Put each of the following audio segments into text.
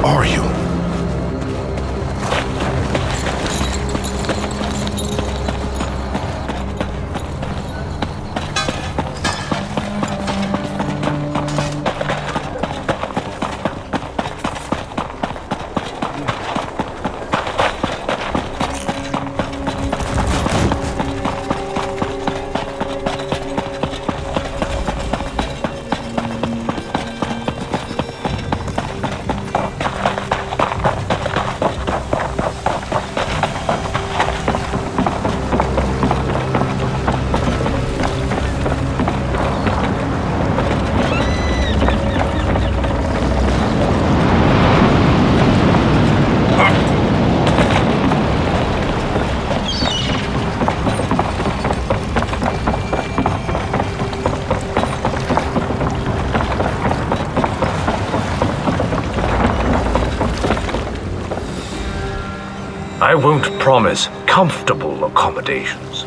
are you? I won't promise comfortable accommodations.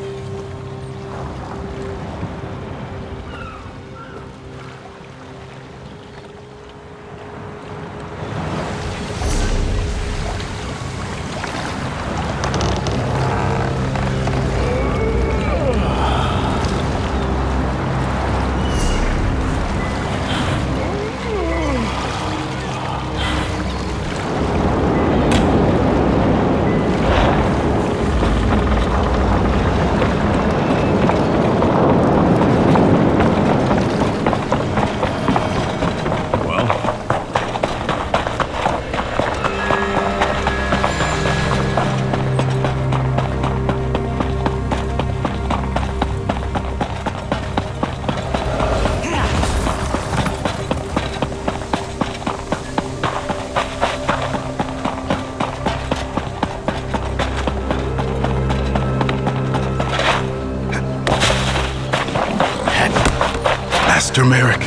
Master Merrick,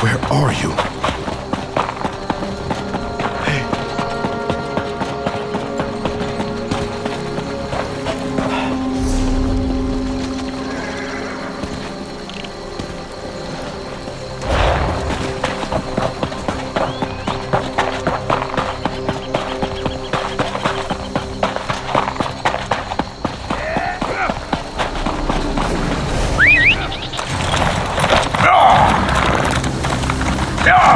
where are you? Hey. Ah!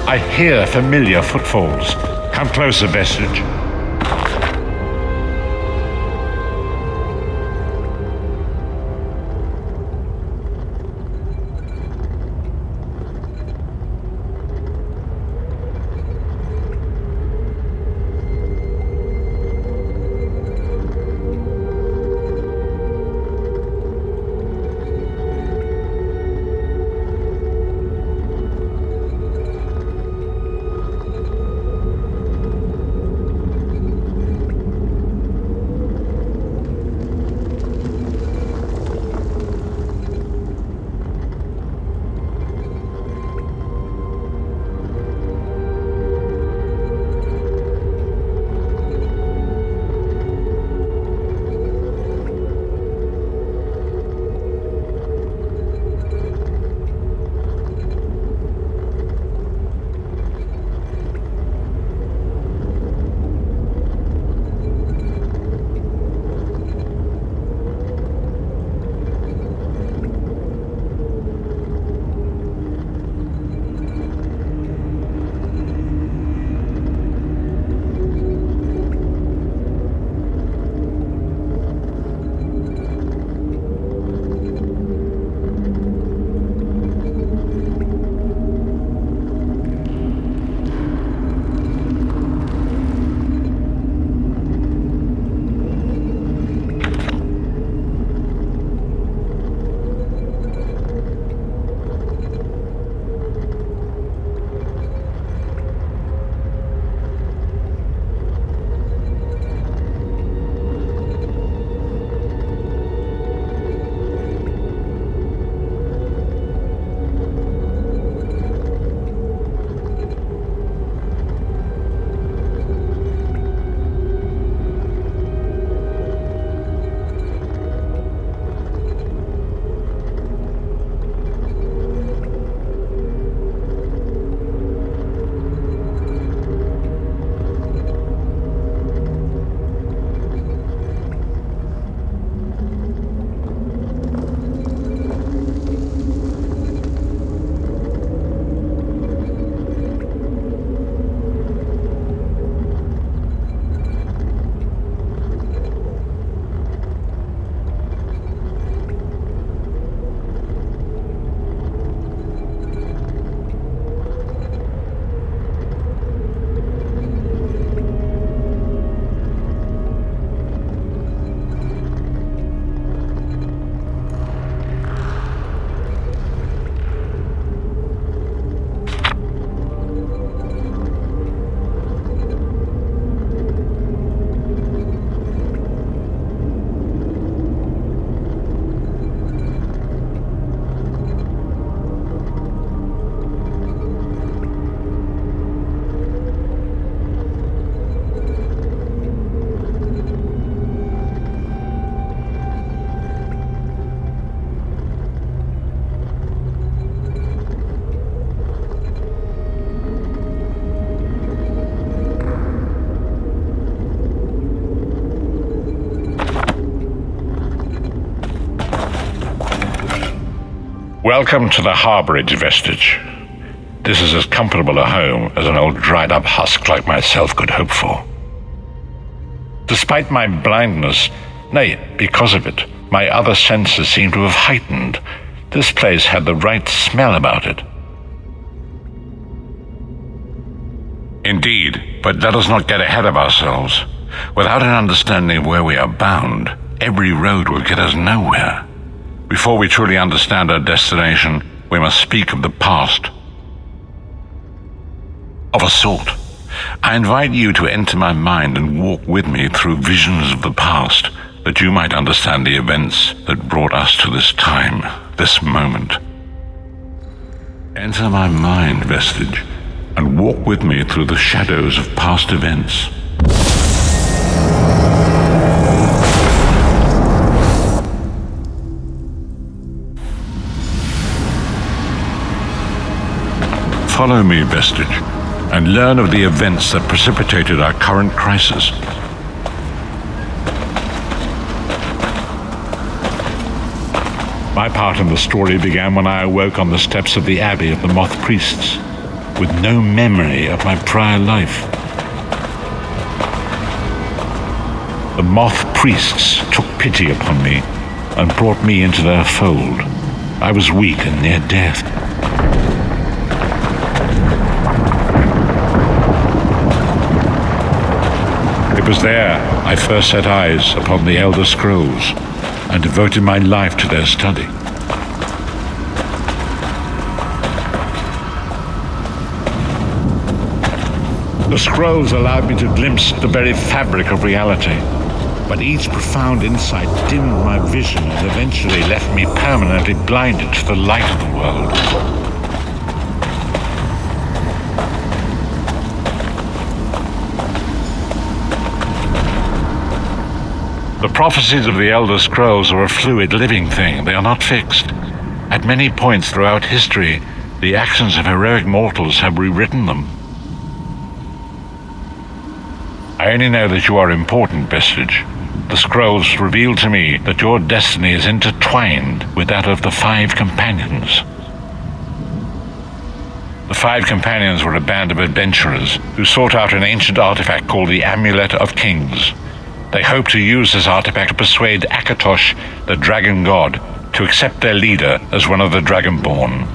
I hear familiar footfalls. Come closer, Vestige. Welcome to the Harborage, Vestige. This is as comfortable a home as an old dried-up husk like myself could hope for. Despite my blindness, nay, because of it, my other senses seem to have heightened. This place had the right smell about it. Indeed, but let us not get ahead of ourselves. Without an understanding of where we are bound, every road will get us nowhere. Before we truly understand our destination, we must speak of the past. Of a sort. I invite you to enter my mind and walk with me through visions of the past, that you might understand the events that brought us to this time, this moment. Enter my mind, Vestige, and walk with me through the shadows of past events. Follow me, Vestige, and learn of the events that precipitated our current crisis. My part in the story began when I awoke on the steps of the Abbey of the Moth Priests. with no memory of my prior life. The moth priests took pity upon me and brought me into their fold. I was weak and near death. It was there I first set eyes upon the Elder Scrolls and devoted my life to their study. The scrolls allowed me to glimpse the very fabric of reality, but each profound insight dimmed my vision and eventually left me permanently blinded to the light of the world. The prophecies of the Elder Scrolls are a fluid, living thing. They are not fixed. At many points throughout history, the actions of heroic mortals have rewritten them. I only know that you are important, Vestige. The scrolls reveal to me that your destiny is intertwined with that of the Five Companions. The Five Companions were a band of adventurers who sought out an ancient artifact called the Amulet of Kings. They hoped to use this artifact to persuade Akatosh, the dragon god, to accept their leader as one of the Dragonborn.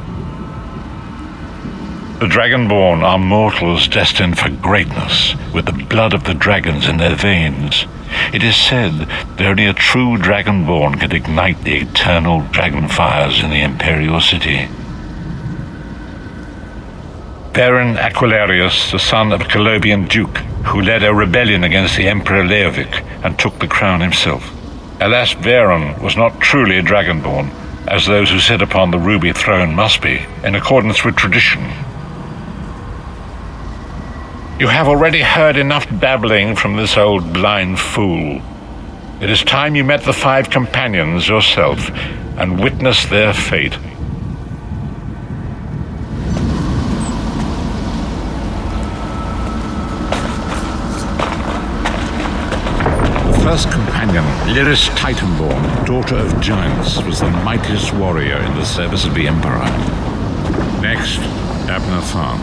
The Dragonborn are mortals destined for greatness, with the blood of the dragons in their veins. It is said that only a true Dragonborn can ignite the eternal dragon fires in the Imperial City. Baron Aquilarius, the son of a Colobian duke, who led a rebellion against the Emperor Leovic and took the crown himself. Alas, Veron was not truly a Dragonborn, as those who sit upon the ruby throne must be, in accordance with tradition. You have already heard enough babbling from this old blind fool. It is time you met the Five Companions yourself and witnessed their fate. The first companion, Lyris Titanborn, daughter of giants, was the mightiest warrior in the service of the Emperor. Next, Abner Tharn,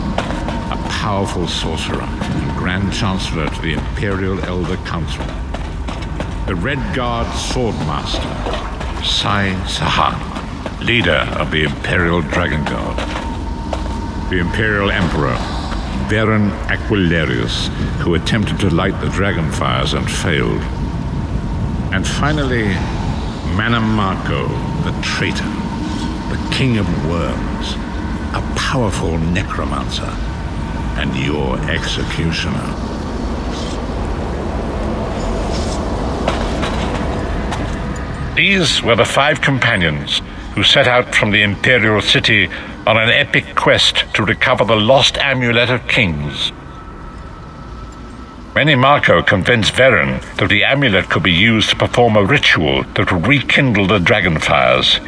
a powerful sorcerer and Grand Chancellor to the Imperial Elder Council. The Red Guard Swordmaster, Sai Sahan, leader of the Imperial Dragon Guard. The Imperial Emperor, Baron Aquilarius, who attempted to light the dragon fires and failed. And finally, Manamako, the traitor, the King of Worms, a powerful necromancer, and your executioner. These were the Five Companions who set out from the Imperial City on an epic quest to recover the lost Amulet of Kings. Manamako convinced Veron that the amulet could be used to perform a ritual that would rekindle the dragon fires.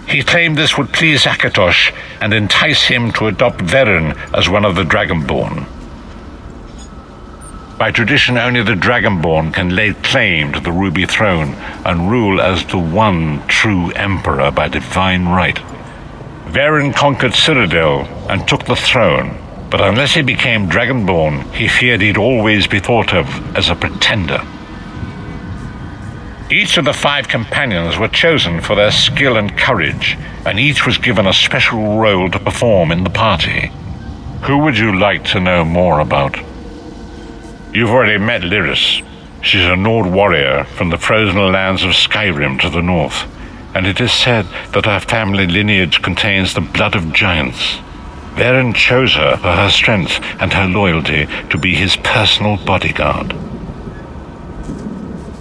He claimed this would please Akatosh and entice him to adopt Veron as one of the Dragonborn. By tradition, only the Dragonborn can lay claim to the Ruby Throne and rule as the one true Emperor by divine right. Veron conquered Cyrodiil and took the throne, but unless he became Dragonborn, he feared he'd always be thought of as a pretender. Each of the Five Companions were chosen for their skill and courage, and each was given a special role to perform in the party. Who would you like to know more about? You've already met Lyris. She's a Nord warrior from the frozen lands of Skyrim to the north, and it is said that her family lineage contains the blood of giants. Veron chose her for her strength and her loyalty to be his personal bodyguard.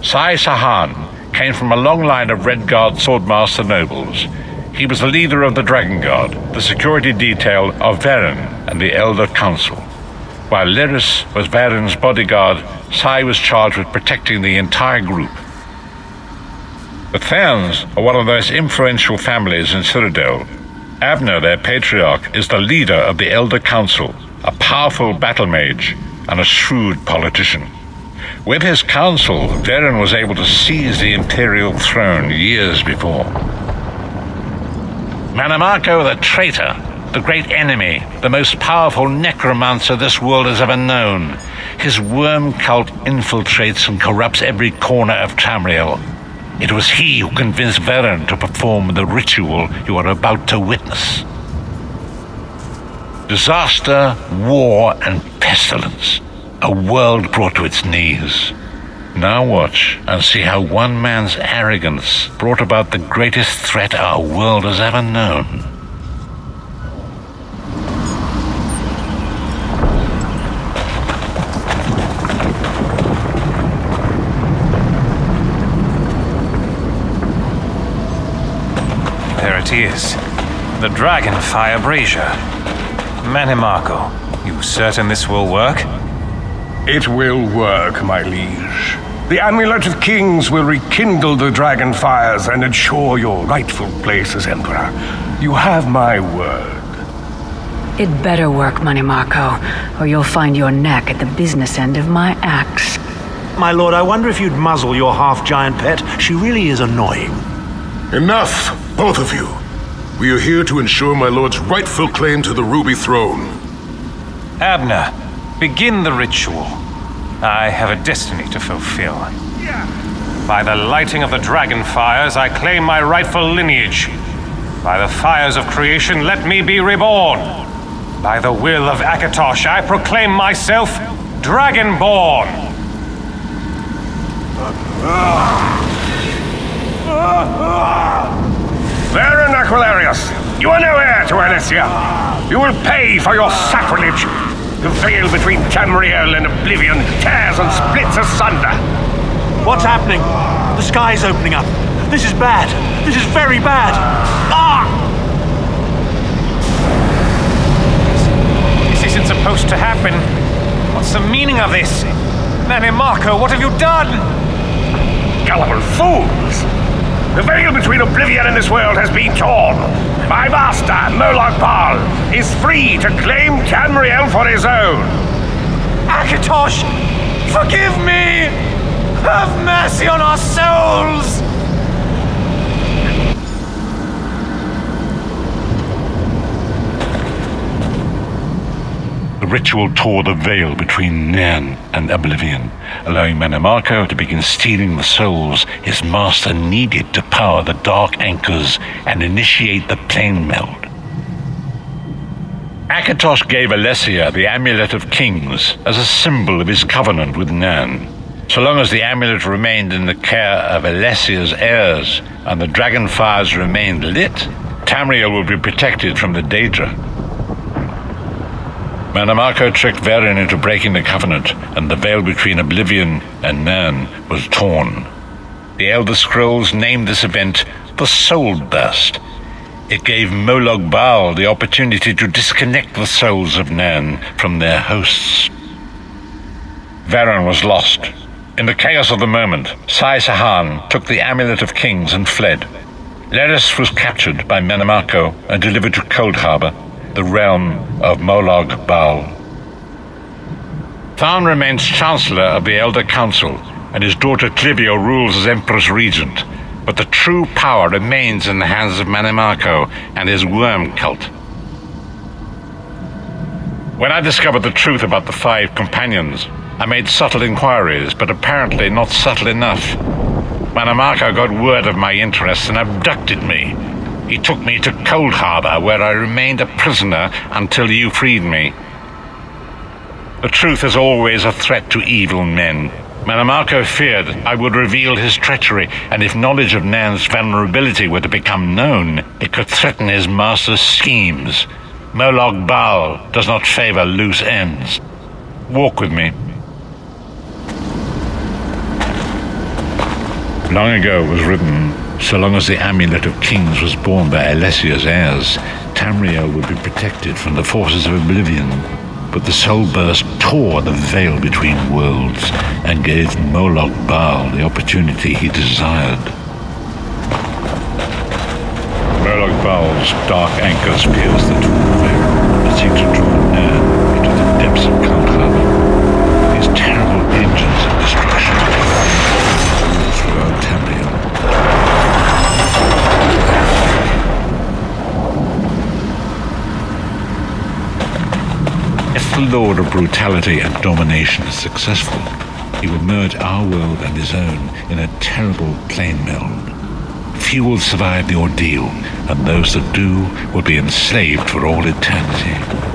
Sai Sahan came from a long line of Red Guard Swordmaster nobles. He was the leader of the Dragon Guard, the security detail of Veron and the Elder Council. While Lyris was Veron's bodyguard, Sai was charged with protecting the entire group. The Therns are one of the most influential families in Cyrodiil. Abner, their patriarch, is the leader of the Elder Council, a powerful battle mage and a shrewd politician. With his council, Veron was able to seize the Imperial throne years before. Manamako the traitor the great enemy, the most powerful necromancer this world has ever known. His worm cult infiltrates and corrupts every corner of Tamriel. It was he who convinced Varen to perform the ritual you are about to witness. Disaster, war, and pestilence. A world brought to its knees. Now watch and see how one man's arrogance brought about the greatest threat our world has ever known. There it is. The Dragonfire Brazier. Manimarco, you certain this will work? It will work, my liege. The Amulet of Kings will rekindle the dragon fires and ensure your rightful place as Emperor. You have my word. It better work, Manimarco, or you'll find your neck at the business end of my axe. My lord, I wonder if you'd muzzle your half-giant pet. She really is annoying. Enough, both of you. We are here to ensure my lord's rightful claim to the Ruby Throne. Abner, begin the ritual. I have a destiny to fulfill. By the lighting of the dragon fires, I claim my rightful lineage. By the fires of creation, let me be reborn. By the will of Akatosh, I proclaim myself Dragonborn. Varen Aquilarius, you are no heir to Alessia. You will pay for your sacrilege. The veil between Tamriel and Oblivion tears and splits asunder. What's happening? The sky's opening up. This is bad. This is very bad. Ah! This isn't supposed to happen. What's the meaning of this? Manimarco, what have you done? Gullible fools! The veil between Oblivion and this world has been torn. My master, Molag Bal, is free to claim Tamriel for his own. Akatosh, forgive me! Have mercy on our souls! The ritual tore the veil between Nairn and Oblivion, allowing Manimarco to begin stealing the souls his master needed to power the dark anchors and initiate the plane meld. Akatosh gave Alessia the Amulet of Kings as a symbol of his covenant with Nairn. So long as the amulet remained in the care of Alessia's heirs and the dragon fires remained lit, Tamriel would be protected from the Daedra. Manimarco tricked Varen into breaking the covenant, and the veil between Oblivion and Nairn was torn. The Elder Scrolls named this event the Soul Burst. It gave Molag Bal the opportunity to disconnect the souls of Nairn from their hosts. Varen was lost. In the chaos of the moment, Sai Sahan took the Amulet of Kings and fled. Leris was captured by Manimarco and delivered to Cold Harbor, the realm of Molag Bal. Tharn remains Chancellor of the Elder Council, and his daughter Clivio rules as Empress Regent, but the true power remains in the hands of Manimarco and his worm cult. When I discovered the truth about the 5 companions, I made subtle inquiries, but apparently not subtle enough. Manimarco got word of my interests and abducted me. He took me to Cold Harbor, where I remained a prisoner until you freed me. The truth is always a threat to evil men. Manimarco feared I would reveal his treachery, and if knowledge of Nairn's vulnerability were to become known, it could threaten his master's schemes. Molag Bal does not favor loose ends. Walk with me. Long ago it was written, so long as the Amulet of Kings was borne by Alessia's heirs, Tamriel would be protected from the forces of Oblivion. But the Soul Burst tore the veil between worlds and gave Molag Bal the opportunity he desired. Molag Bal's dark anchors pierced the torn veil and seemed to draw Nairn into the depths of Cold Harbor. These terrible engines of destruction ruled throughout Tamriel. little lord of brutality and domination is successful, he will merge our world and his own in a terrible plane meld. Few will survive the ordeal, and those that do will be enslaved for all eternity.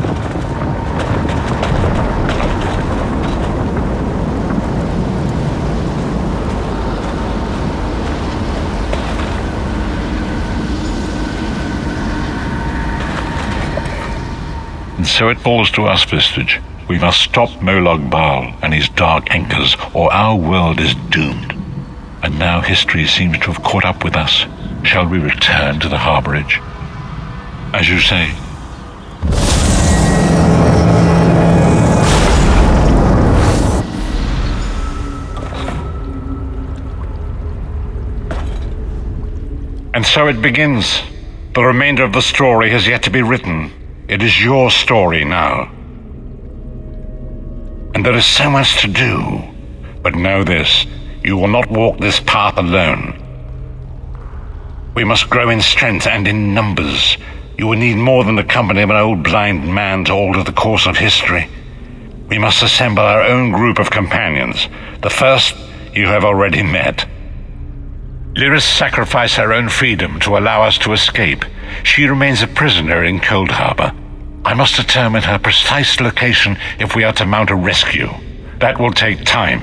And so it falls to us, Vistage. We must stop Molag Bal and his dark anchors, or our world is doomed. And now history seems to have caught up with us. Shall we return to the harborage? As you say. And so it begins. The remainder of the story has yet to be written. It is your story now. And there is so much to do. But know this, you will not walk this path alone. We must grow in strength and in numbers. You will need more than the company of an old blind man to alter the course of history. We must assemble our own group of companions. The first you have already met. Lyris sacrificed her own freedom to allow us to escape. She remains a prisoner in Cold Harbor. I must determine her precise location if we are to mount a rescue. That will take time.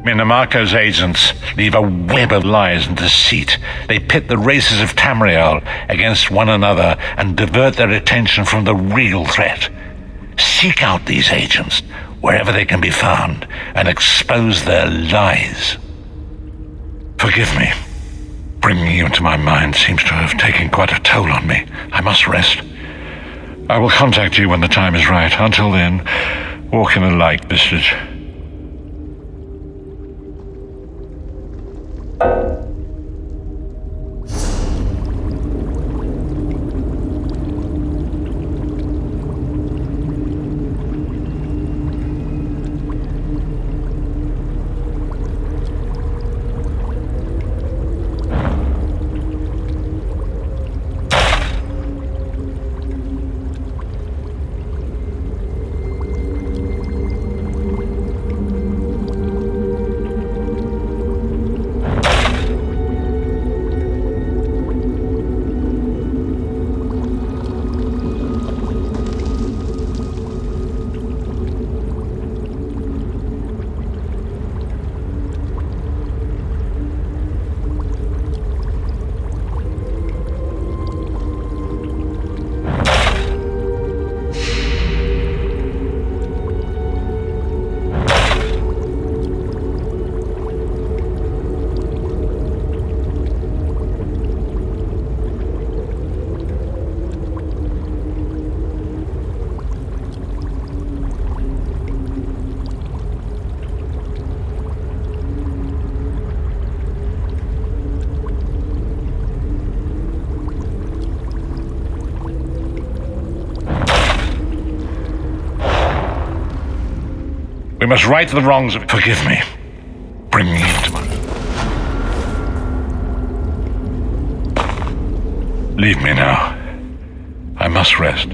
Minamarco's agents leave a web of lies and deceit. They pit the races of Tamriel against one another and divert their attention from the real threat. Seek out these agents wherever they can be found and expose their lies. Forgive me. Bringing you into my mind seems to have taken quite a toll on me. I must rest. I will contact you when the time is right. Until then, walk in the light, Vistage. We must right the wrongs of... Forgive me. Bring me into my... Leave me now. I must rest.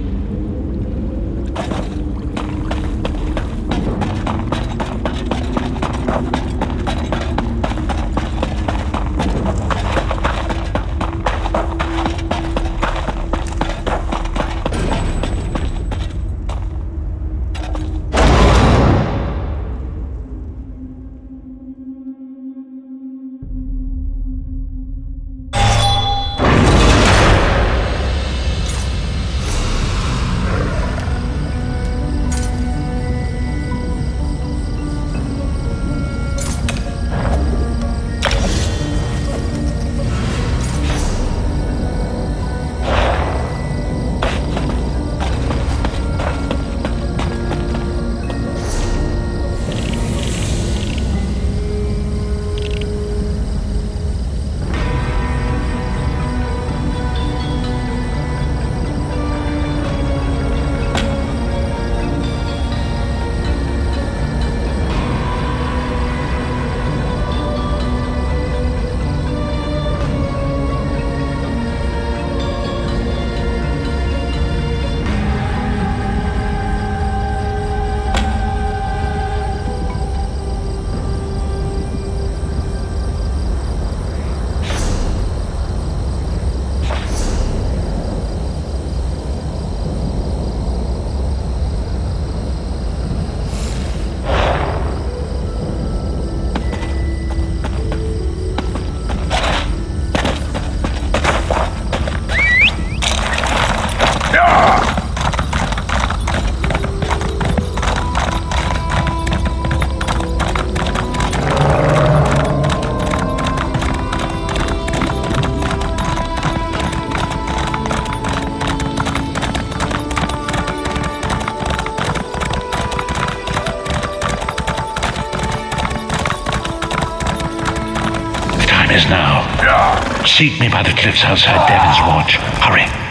Seat me by the cliffs outside Devon's Watch. Hurry.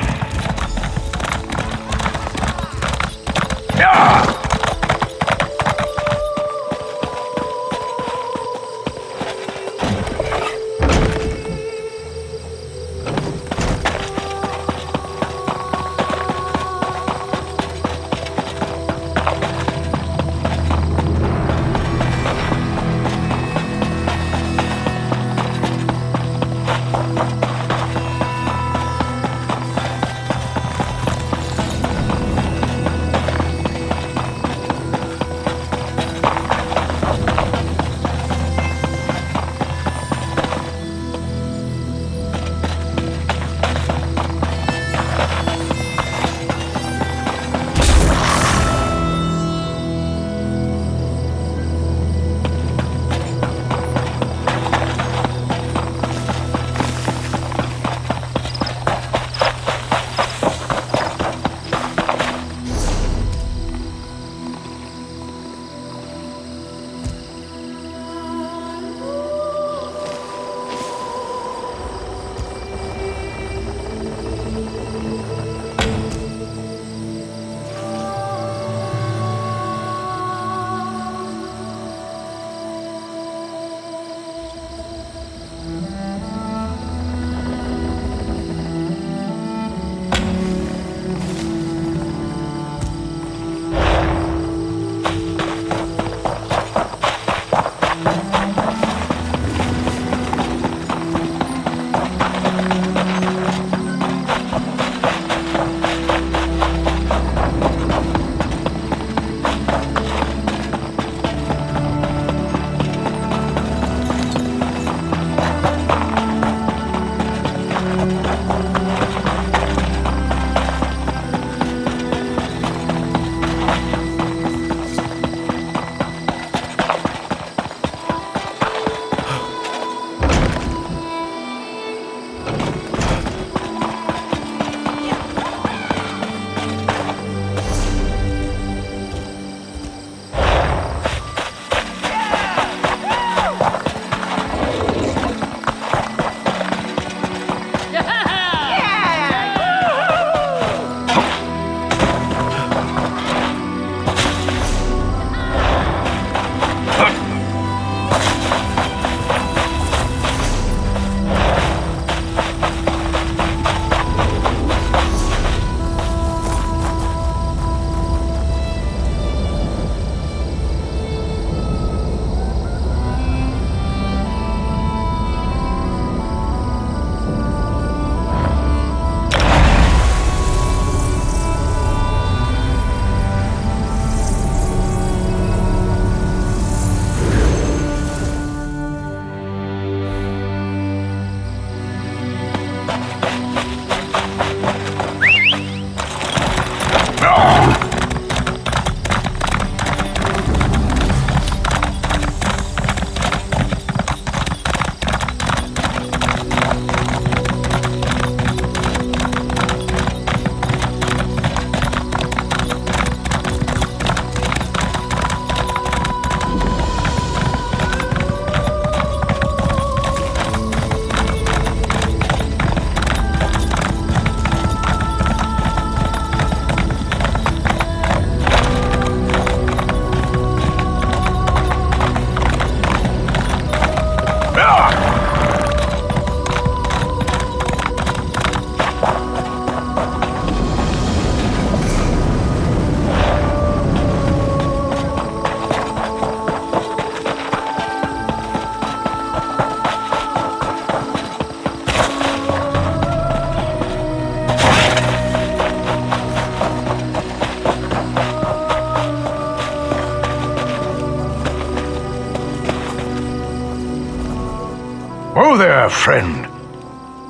Oh there, friend.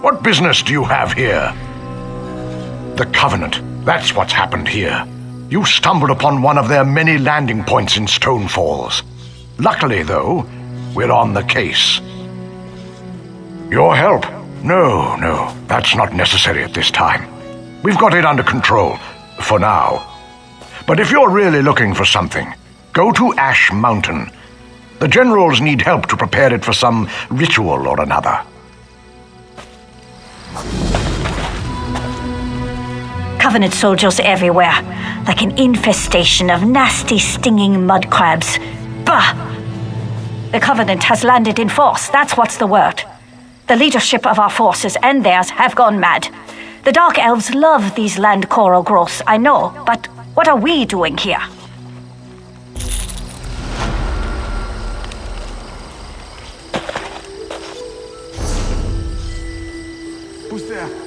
What business do you have here? The Covenant. That's what's happened here. You stumbled upon one of their many landing points in Stone Falls. Luckily, though, we're on the case. Your help? No, that's not necessary at this time. We've got it under control, for now. But if you're really looking for something, go to Ash Mountain. The generals need help to prepare it for some ritual or another. Covenant soldiers everywhere, like an infestation of nasty, stinging mud crabs. Bah! The Covenant has landed in force, that's what's the word. The leadership of our forces and theirs have gone mad. The Dark Elves love these land coral growths, I know, but what are we doing here? Who's there?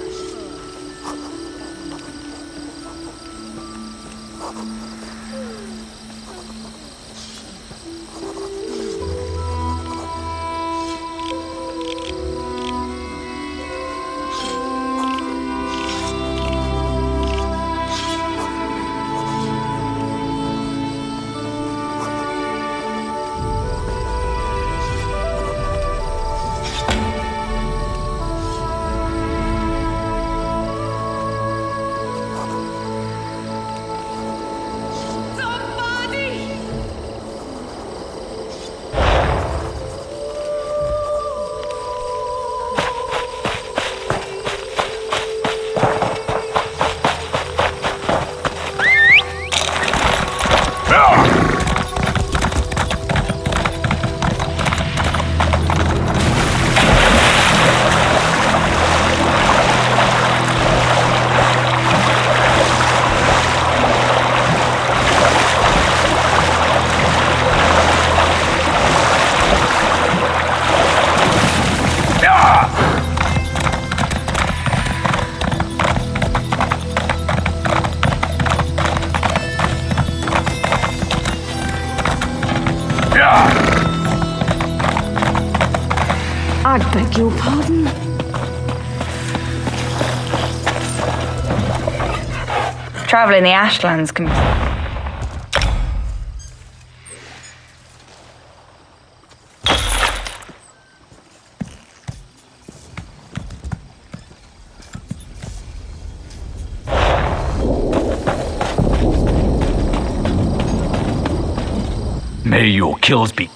I beg your pardon? Travel in the Ashlands can be... May your kills be...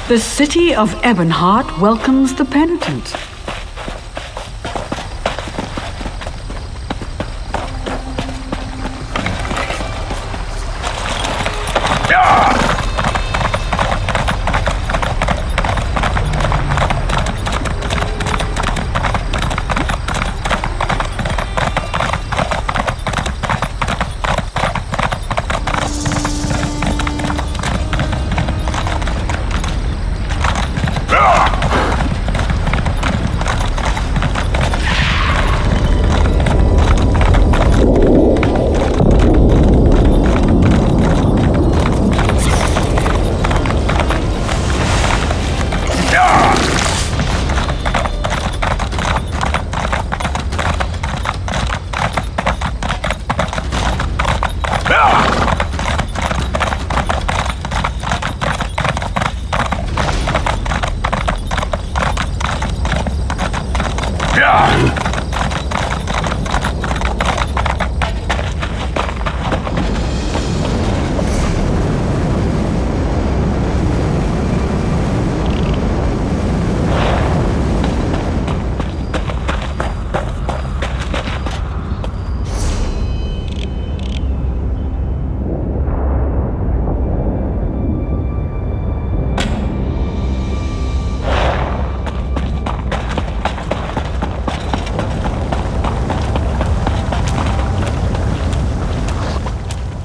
The city of Ebonheart welcomes the penitent.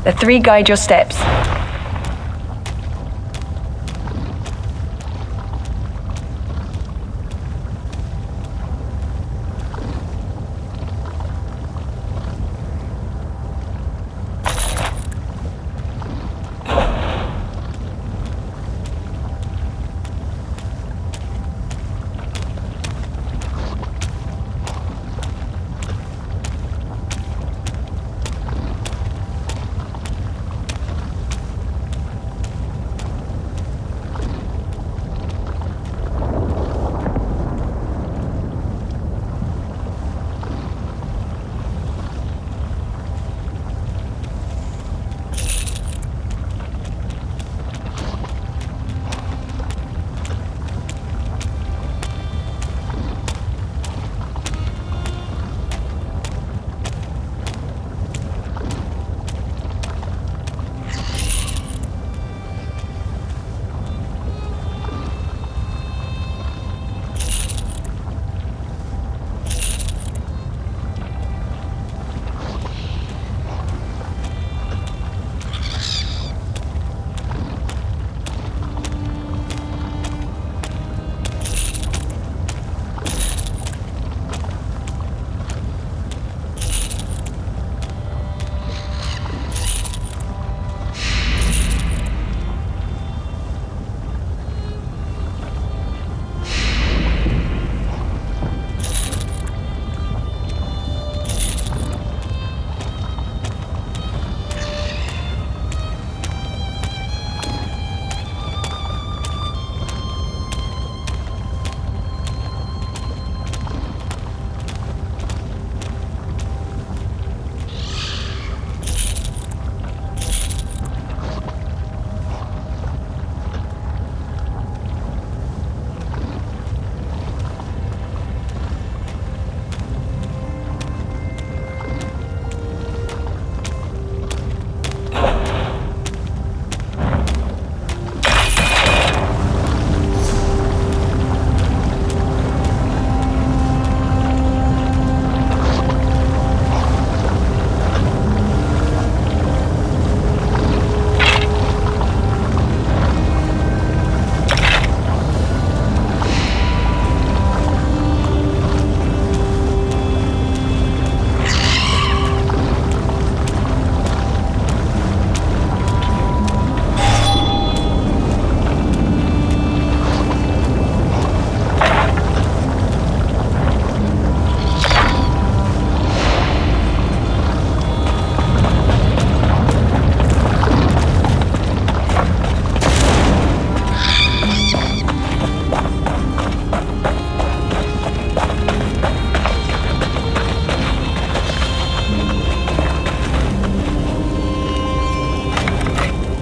The three guide your steps.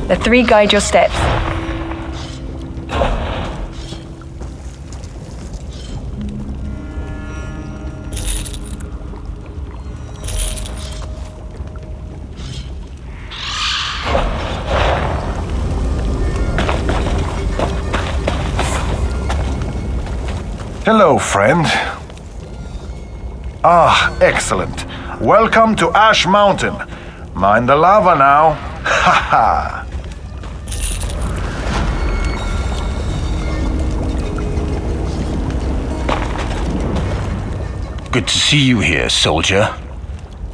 The three guide your steps. Hello, friend. Ah, excellent. Welcome to Ash Mountain. Mind the lava now. Ha ha. Good to see you here, soldier.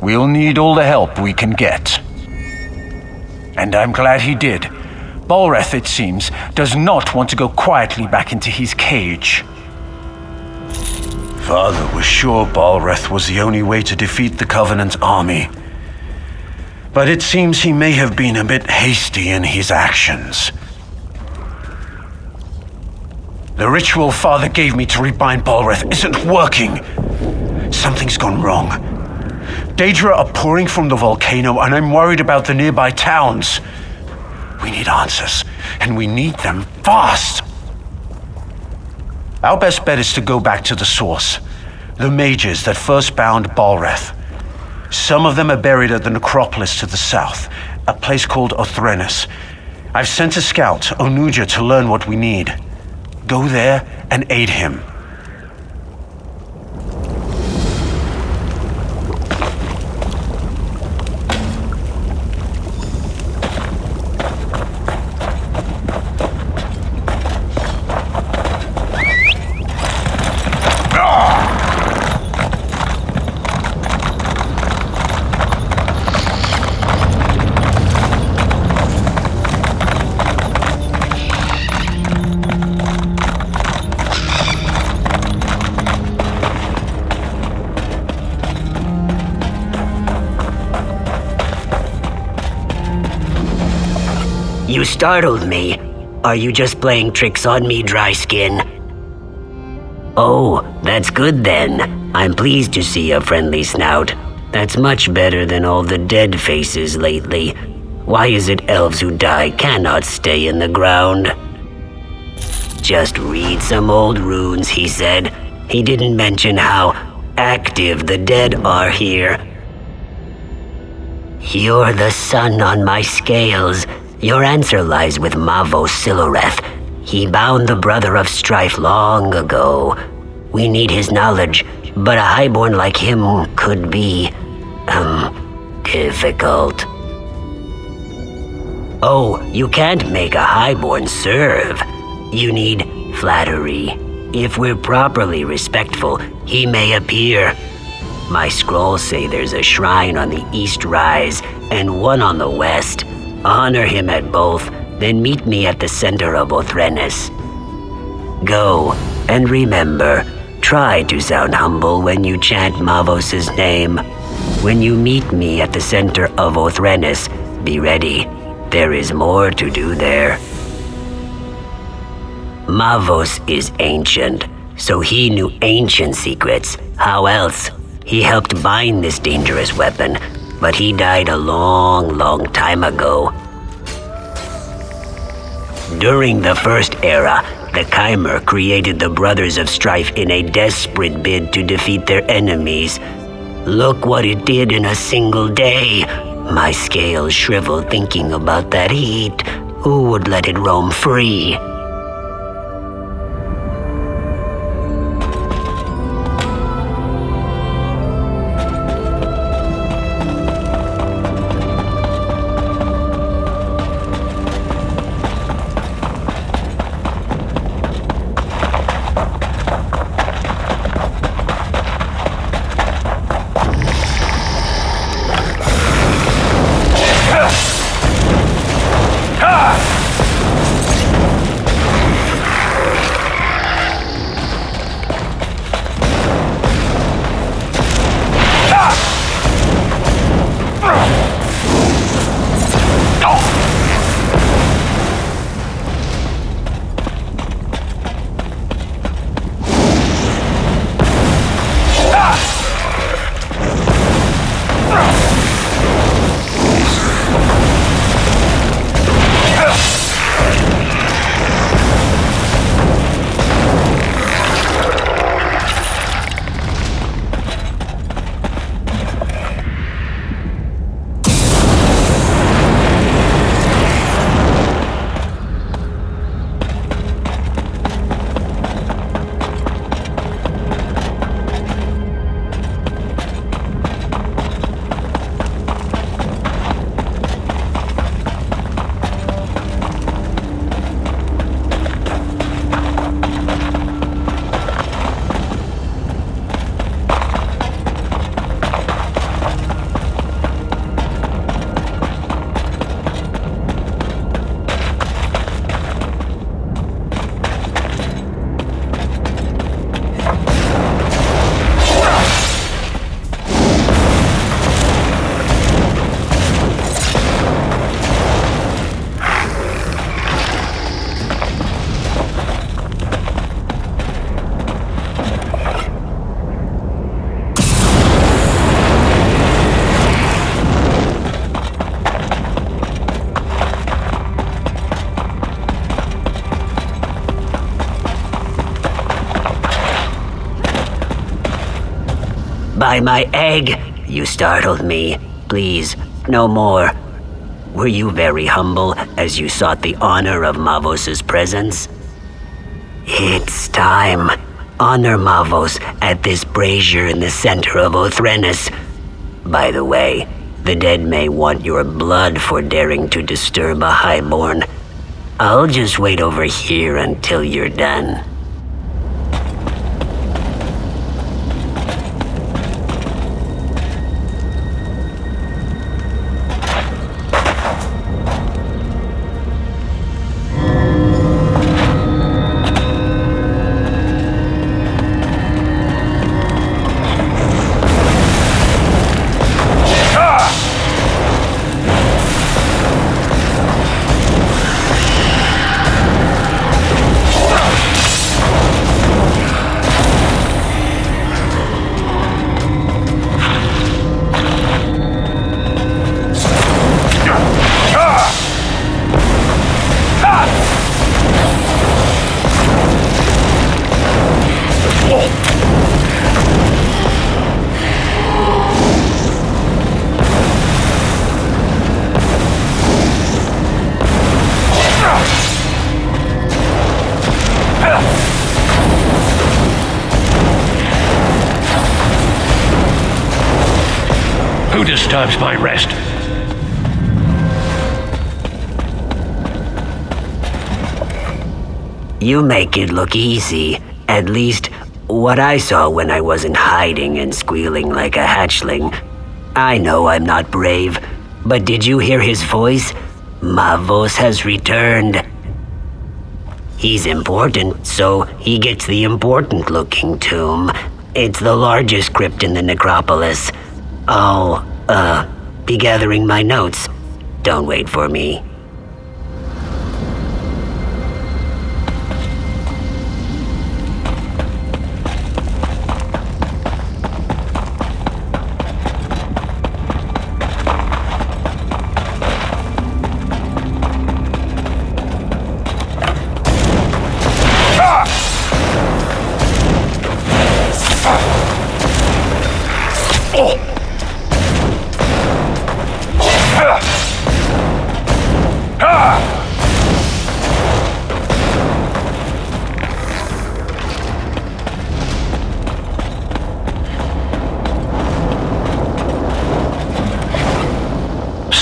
We'll need all the help we can get. And I'm glad he did. Balreth, it seems, does not want to go quietly back into his cage. Father was sure Balreth was the only way to defeat the Covenant army. But it seems he may have been a bit hasty in his actions. The ritual Father gave me to rebind Balreth isn't working. Something's gone wrong. Daedra are pouring from the volcano, and I'm worried about the nearby towns. We need answers, and we need them fast. Our best bet is to go back to the source. The mages that first bound Balreth. Some of them are buried at the necropolis to the south, a place called Othrenes. I've sent a scout, Onuja, to learn what we need. Go there and aid him. You startled me. Are you just playing tricks on me, dry skin? Oh, that's good then. I'm pleased to see a friendly snout. That's much better than all the dead faces lately. Why is it elves who die cannot stay in the ground? Just read some old runes, he said. He didn't mention how active the dead are here. You're the sun on my scales. Your answer lies with Mavos Siloreth. He bound the brother of strife long ago. We need his knowledge, but a highborn like him could be, difficult. Oh, you can't make a highborn serve. You need flattery. If we're properly respectful, he may appear. My scrolls say there's a shrine on the east rise and one on the west. Honor him at both, then meet me at the center of Othrenes. Go, and remember, try to sound humble when you chant Mavos' name. When you meet me at the center of Othrenes, be ready. There is more to do there. Mavos is ancient, so he knew ancient secrets. How else? He helped bind this dangerous weapon, but he died a long time ago. During the First Era, the Chimer created the Brothers of Strife in a desperate bid to defeat their enemies. Look what it did in a single day. My scales shrivel thinking about that heat. Who would let it roam free? By my egg, you startled me. Please, no more. Were you very humble as you sought the honor of Mavos's presence? It's time. Honor Mavos at this brazier in the center of Othrenes. By the way, the dead may want your blood for daring to disturb a highborn. I'll just wait over here until you're done. Who disturbs my rest? You make it look easy. At least, what I saw when I wasn't hiding and squealing like a hatchling. I know I'm not brave, but did you hear his voice? Mavos has returned. He's important, so he gets the important-looking tomb. It's the largest crypt in the necropolis. I'll, be gathering my notes. Don't wait for me.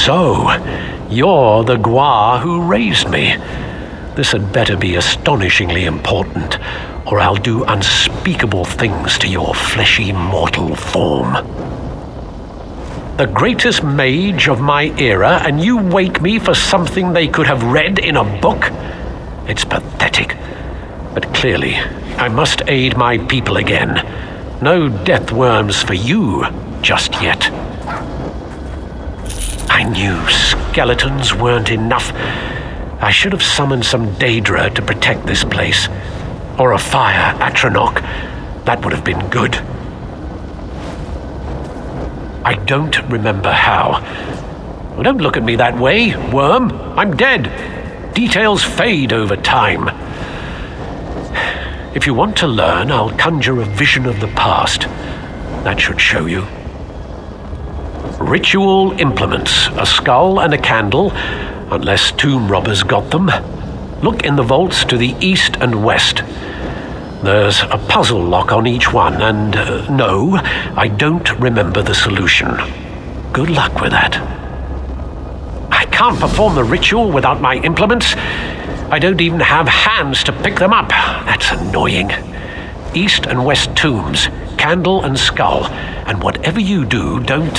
So, you're the Gua who raised me. This had better be astonishingly important, or I'll do unspeakable things to your fleshy mortal form. The greatest mage of my era, and you wake me for something they could have read in a book? It's pathetic. But clearly, I must aid my people again. No death worms for you just yet. I knew skeletons weren't enough. I should have summoned some Daedra to protect this place. Or a fire Atronach. That would have been good. I don't remember how. Well, don't look at me that way, worm. I'm dead. Details fade over time. If you want to learn, I'll conjure a vision of the past. That should show you. Ritual implements, a skull and a candle, unless tomb robbers got them. Look in the vaults to the east and west. There's a puzzle lock on each one, and no, I don't remember the solution. Good luck with that. I can't perform the ritual without my implements. I don't even have hands to pick them up. That's annoying. East and west tombs, candle and skull, and whatever you do, don't,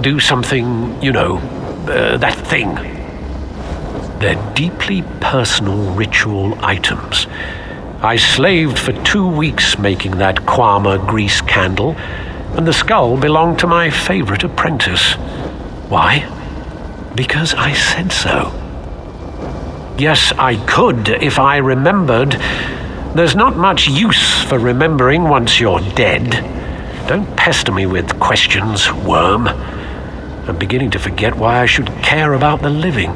do something, that thing. They're deeply personal ritual items. I slaved for 2 weeks making that Kwama grease candle, and the skull belonged to my favorite apprentice. Why? Because I said so. Yes, I could if I remembered. There's not much use for remembering once you're dead. Don't pester me with questions, worm. I'm beginning to forget why I should care about the living.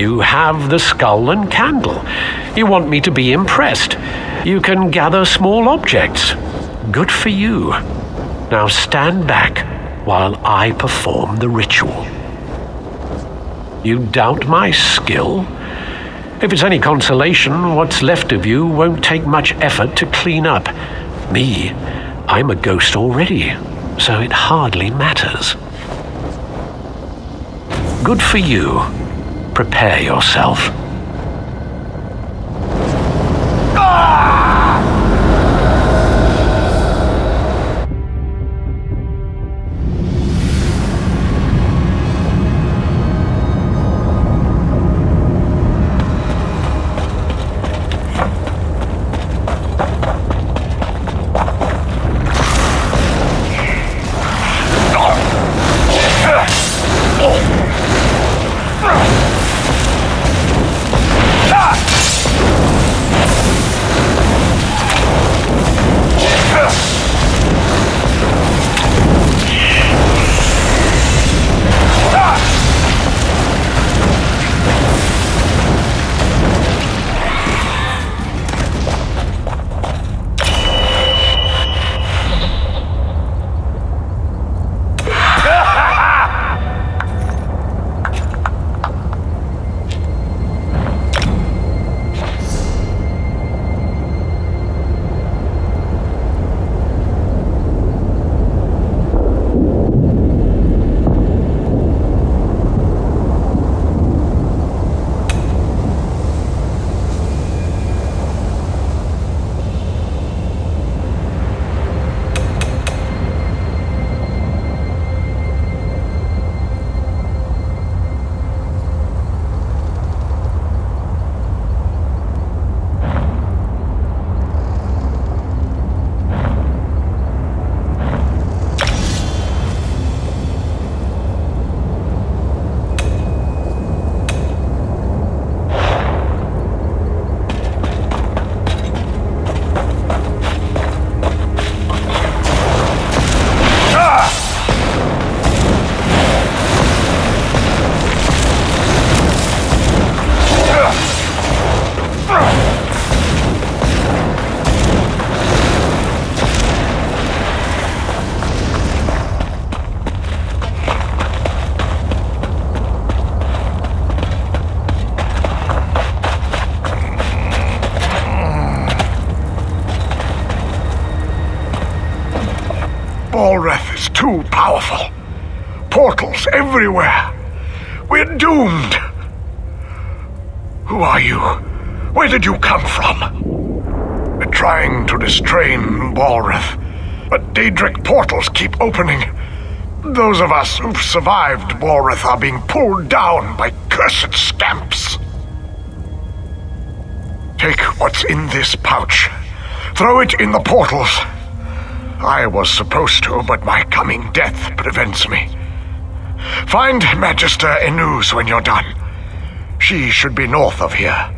You have the skull and candle. You want me to be impressed. You can gather small objects. Good for you. Now stand back while I perform the ritual. You doubt my skill? If it's any consolation, what's left of you won't take much effort to clean up. Me, I'm a ghost already, so it hardly matters. Good for you. Prepare yourself. Balreth is too powerful. Portals everywhere. We're doomed. Who are you? Where did you come from? We're trying to restrain Balreth, but Daedric portals keep opening. Those of us who've survived Balreth are being pulled down by cursed scamps. Take what's in this pouch. Throw it in the portals. I was supposed to, but my coming death prevents me. Find Magister Enuz when you're done. She should be north of here.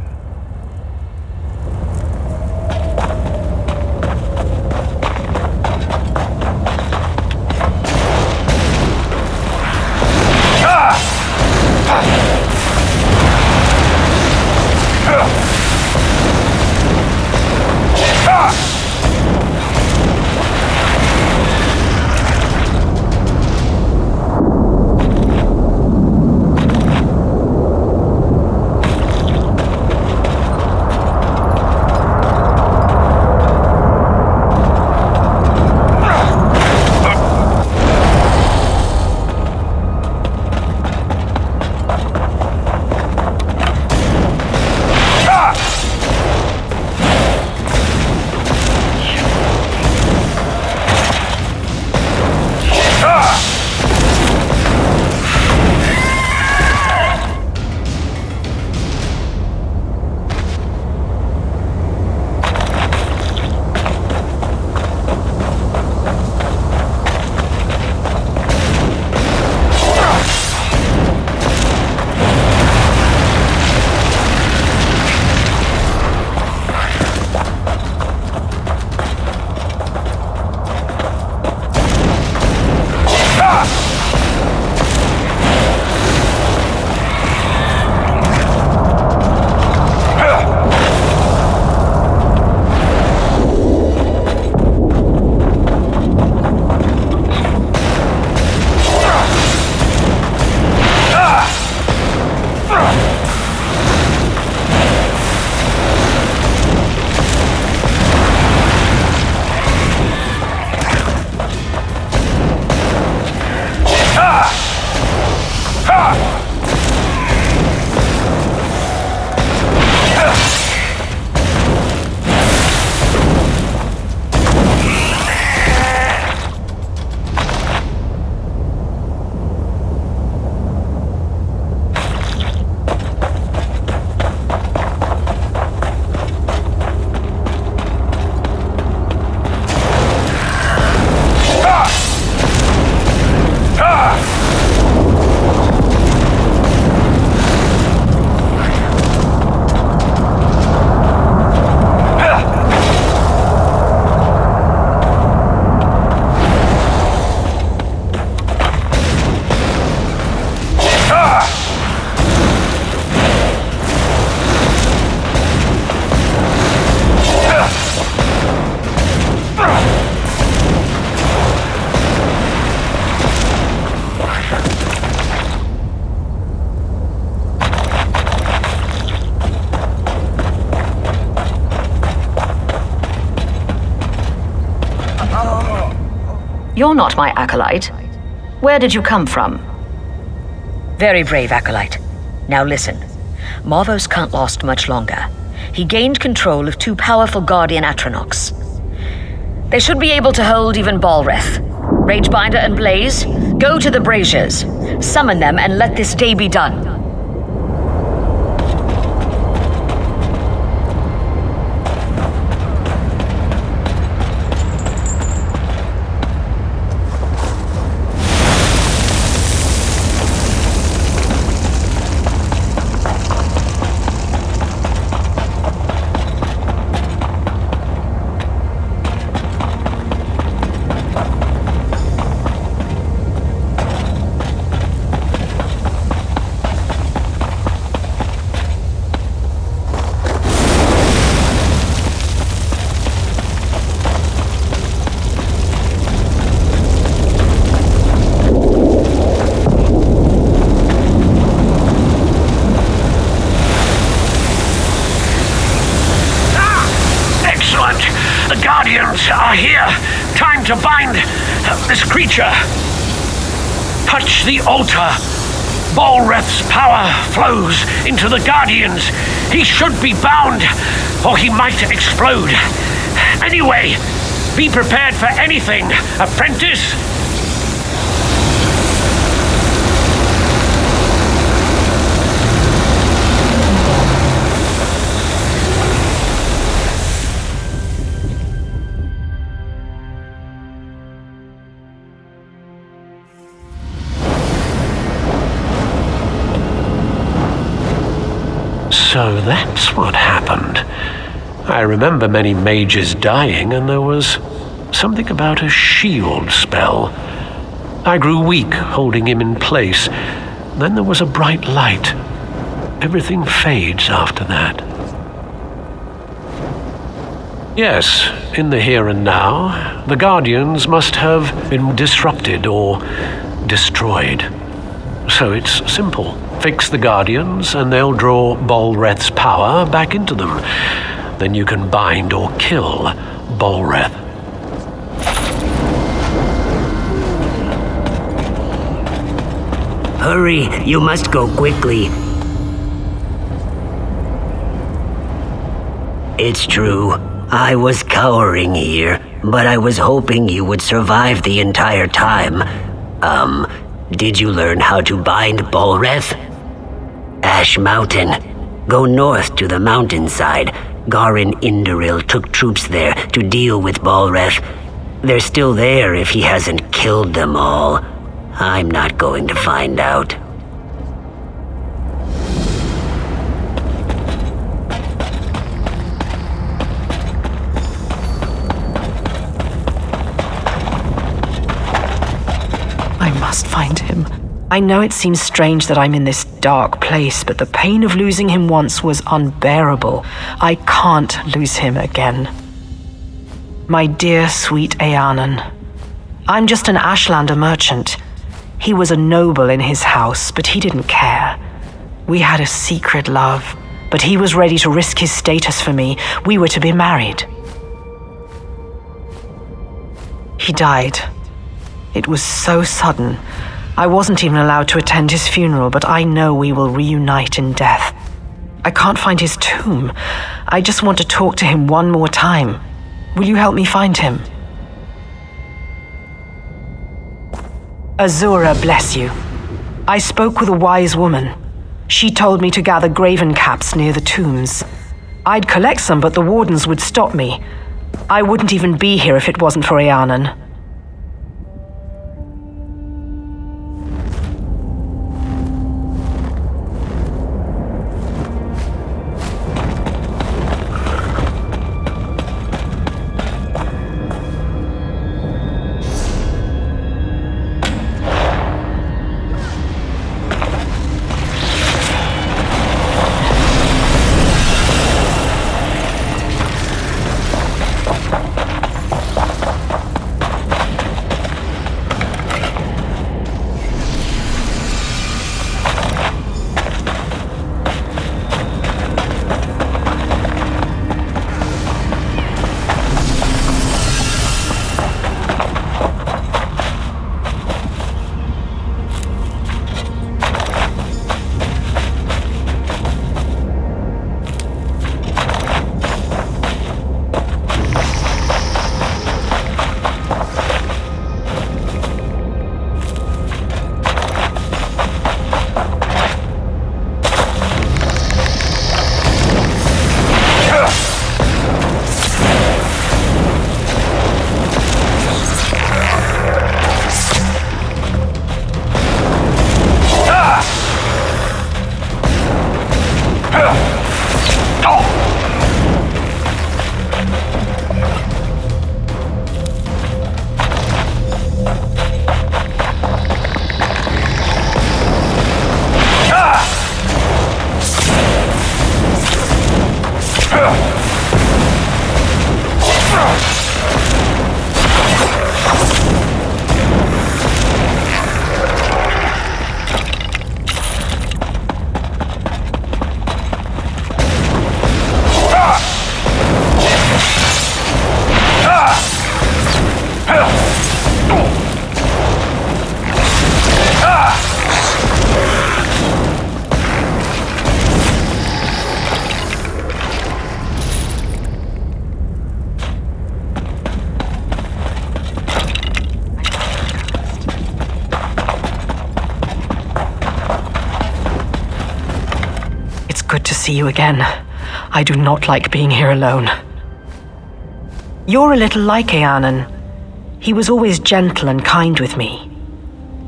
You're not my acolyte. Where did you come from? Very brave acolyte. Now listen. Marvos can't last much longer. He gained control of 2 powerful Guardian Atronachs. They should be able to hold even Balreth. Ragebinder and Blaze, go to the braziers. Summon them and let this day be done. The Guardians are here. Time to bind this creature. Touch the altar. Balreth's power flows into the Guardians. He should be bound, or he might explode. Anyway, be prepared for anything, apprentice. So that's what happened. I remember many mages dying, and there was something about a shield spell. I grew weak holding him in place. Then there was a bright light. Everything fades after that. Yes, in the here and now, the Guardians must have been disrupted or destroyed. So it's simple. Fix the Guardians, and they'll draw Balreth's power back into them. Then you can bind or kill Balreth. Hurry, you must go quickly. It's true. I was cowering here, but I was hoping you would survive the entire time. Did you learn how to bind Balreth? Ash Mountain. Go north to the mountainside. Garin Indoril took troops there to deal with Balreth. They're still there if he hasn't killed them all. I'm not going to find out. I must find him. I know it seems strange that I'm in this dark place, but the pain of losing him once was unbearable. I can't lose him again. My dear, sweet Eanan. I'm just an Ashlander merchant. He was a noble in his house, but he didn't care. We had a secret love, but he was ready to risk his status for me. We were to be married. He died. It was so sudden. I wasn't even allowed to attend his funeral, but I know we will reunite in death. I can't find his tomb. I just want to talk to him one more time. Will you help me find him? Azura bless you. I spoke with a wise woman. She told me to gather graven caps near the tombs. I'd collect some, but the wardens would stop me. I wouldn't even be here if it wasn't for Eanan. good to see you again. I do not like being here alone. You're a little like Eanan. He was always gentle and kind with me.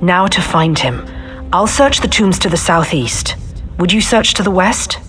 Now to find him, I'll search the tombs to the southeast. Would you search to the west?